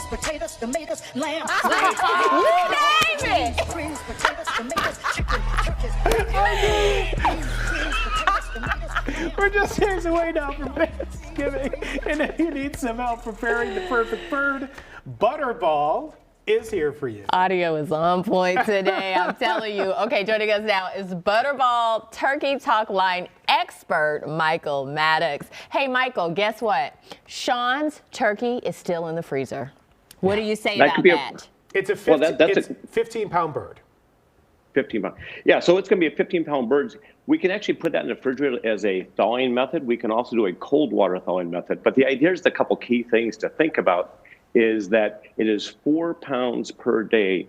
beans, potatoes, tomatoes, lamb, You name it. greens, potatoes, tomatoes, chicken, turkeys, beans, potatoes, tomatoes. We're just days away now from Thanksgiving, and if you need some help preparing the perfect bird, Butterball is here for you. Audio is on point today, I'm telling you. Okay, joining us now is Butterball Turkey Talk Line expert, Michael Maddox. Hey, Michael, guess what? Sean's turkey is still in the freezer. What do you say That about could be that? It's a Well, that's it's 15-pound bird. 15 pounds. Yeah, so it's going to be a 15-pound bird. We can actually put that in the refrigerator as a thawing method. We can also do a cold water thawing method. But the idea is a couple key things to think about is that it is 4 pounds per day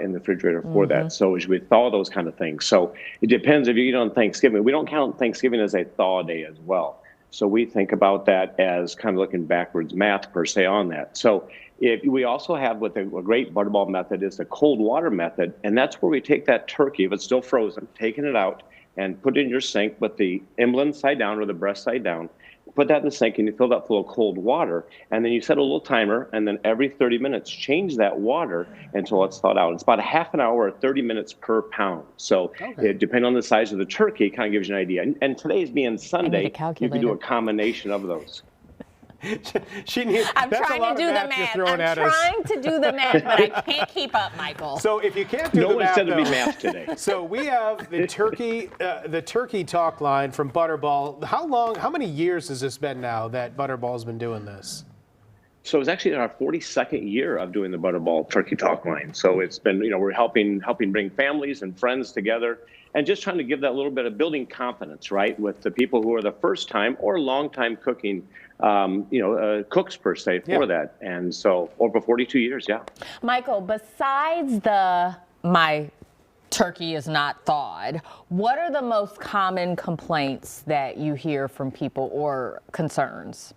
in the refrigerator for that. So as we thaw those kind of things. So it depends if you eat on Thanksgiving. We don't count Thanksgiving as a thaw day as well. So we think about that as kind of looking backwards math per se on that. So if we also have what a great Butterball method is the cold water method, and that's where we take that turkey, if it's still frozen, taking it out and put it in your sink with the emblem side down or the breast side down. Put that in the sink and you fill that full of cold water, and then you set a little timer, and then every 30 minutes change that water until it's thawed out. It's about a half an hour or 30 minutes per pound. So depending on the size of the turkey, it kind of gives you an idea. And today's being Sunday, you can do a combination of those. I'm trying to do the math. I'm trying to do the math, but I can't keep up, Michael. So if you can't do the math, no one said to be math today. So we have the turkey talk line from Butterball. How many years has this been now that Butterball's been doing this? So it's actually in our 42nd year of doing the Butterball Turkey Talk line. So it's been, we're helping bring families and friends together and just trying to give that little bit of building confidence, right, with the people who are the first time or long time cooking, cooks per se for that. And so over 42 years, yeah. Michael, besides my turkey is not thawed, what are the most common complaints that you hear from people or concerns?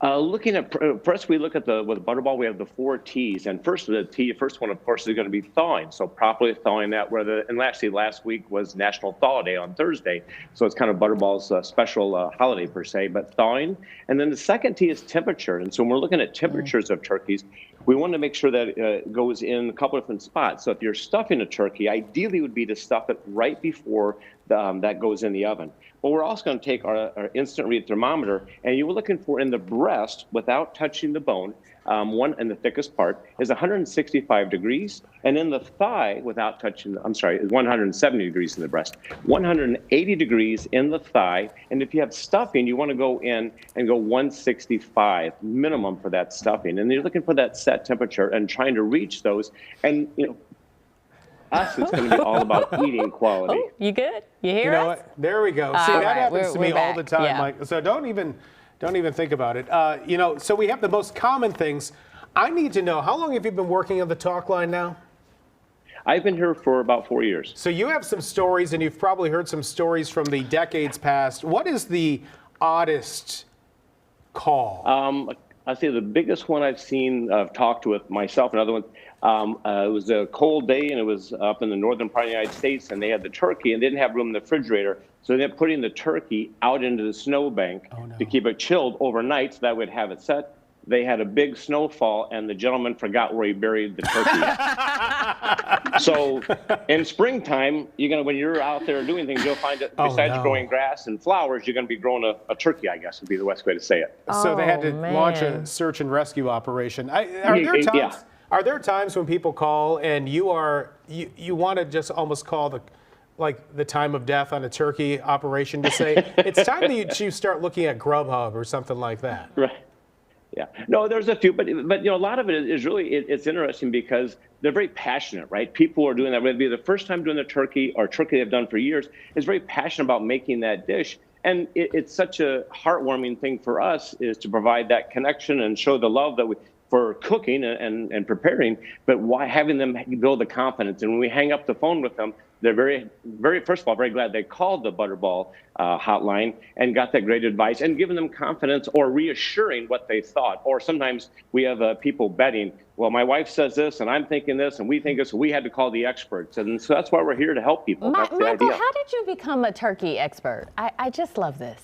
Looking at first, we look at with Butterball. We have the 4 T's, and first one, of course, is going to be thawing. So properly thawing that. And actually, last week was National Thaw Day on Thursday, so it's kind of Butterball's special holiday per se. But thawing, and then the second T is temperature. And so when we're looking at temperatures of turkeys, we want to make sure that it goes in a couple different spots. So if you're stuffing a turkey, ideally would be to stuff it right before that goes in the oven. But we're also going to take our instant read thermometer, and you were looking for in the breast, without touching the bone, one in the thickest part, is 165 degrees, and in the thigh, without touching, is 170 degrees in the breast, 180 degrees in the thigh, and if you have stuffing, you want to go in and go 165 minimum for that stuffing, and you're looking for that set temperature and trying to reach those, and us, it's going to be all about eating quality. Oh, you good? You hear us? What? There we go. See, that happens to me all the time, yeah. Mike. So don't even think about it. So we have the most common things. I need to know, how long have you been working on the talk line now? I've been here for about 4 years. So you have some stories, and you've probably heard some stories from the decades past. What is the oddest call? I'd say the biggest one I've seen, I've talked with myself and other ones, it was a cold day, and it was up in the northern part of the United States, and they had the turkey, and they didn't have room in the refrigerator, so they ended up putting the turkey out into the snowbank to keep it chilled overnight, so that would have it set. They had a big snowfall, and the gentleman forgot where he buried the turkey. So in springtime, when you're out there doing things, you'll find that besides growing grass and flowers, you're going to be growing a turkey, I guess would be the best way to say it. So they had to launch a search and rescue operation. Are there times when people call and you want to just almost call the time of death on a turkey operation to say, it's time that you start looking at Grubhub or something like that? Right. Yeah. No, there's a few, but a lot of it is really, it's interesting because they're very passionate, right? People are doing that, whether it be the first time doing the turkey or turkey they've done for years, is very passionate about making that dish. And it's such a heartwarming thing for us is to provide that connection and show the love that for cooking and preparing, but why having them build the confidence. And when we hang up the phone with them, they're very, very, first of all, very glad they called the Butterball hotline and got that great advice and giving them confidence or reassuring what they thought. Or sometimes we have people betting, well, my wife says this and I'm thinking this and we think this, so we had to call the experts. And so that's why we're here to help people. That's the Michael, idea. how did you become a turkey expert? I just love this.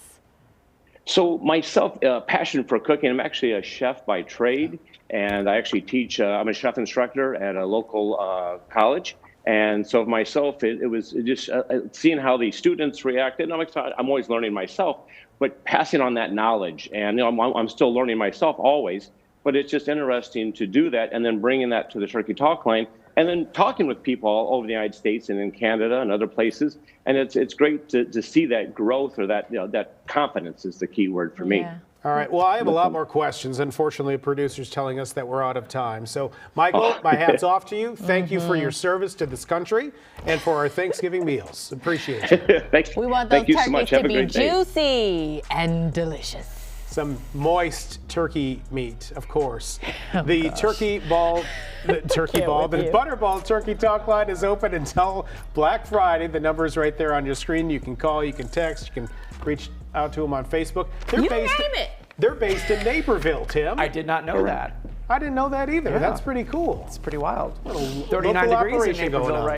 So myself, passion for cooking. I'm actually a chef by trade, and I actually teach. I'm a chef instructor at a local college, and so myself, it was just seeing how the students reacted. I'm always learning myself, but passing on that knowledge. And I'm still learning myself always. But it's just interesting to do that, and then bringing that to the Turkey Talk Line, and then talking with people all over the United States and in Canada and other places. And it's great to see that growth, or that that confidence is the key word for me. Yeah. All right. Well, I have a lot more questions. Unfortunately, the producer's telling us that we're out of time. So, Michael, my hat's off to you. Thank you for your service to this country and for our Thanksgiving meals. Appreciate you. Thanks. We want those Thank you so turkeys much. to Have a be great day. juicy and delicious. Some moist turkey meat, of course. The turkey ball, the Butterball Turkey Talk Line is open until Black Friday. The number is right there on your screen. You can call, you can text, you can reach out to them on Facebook. You name it. They're based in Naperville, Tim. I did not know that. I didn't know that either. Yeah. That's pretty cool. It's pretty wild. 39 local degrees in operation going Naperville on. right